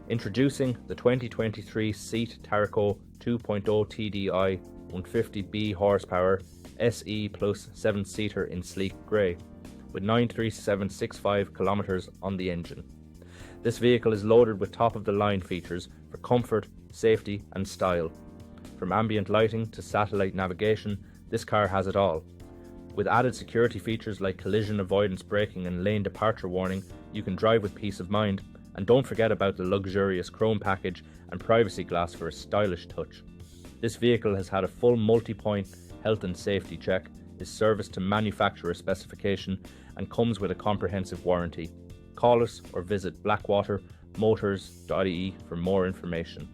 Introducing the 2023 SEAT TARRACO 2.0TDI 150B horsepower SE Plus 7-seater in sleek grey, with 93765 kilometres on the engine. This vehicle is loaded with top-of-the-line features for comfort, safety and style. From ambient lighting to satellite navigation, this car has it all. With added security features like collision avoidance braking and lane departure warning, you can drive with peace of mind. And don't forget about the luxurious chrome package and privacy glass for a stylish touch. This vehicle has had a full multi-point health and safety check, is serviced to manufacturer specification and comes with a comprehensive warranty. Call us or visit blackwatermotors.ie for more information.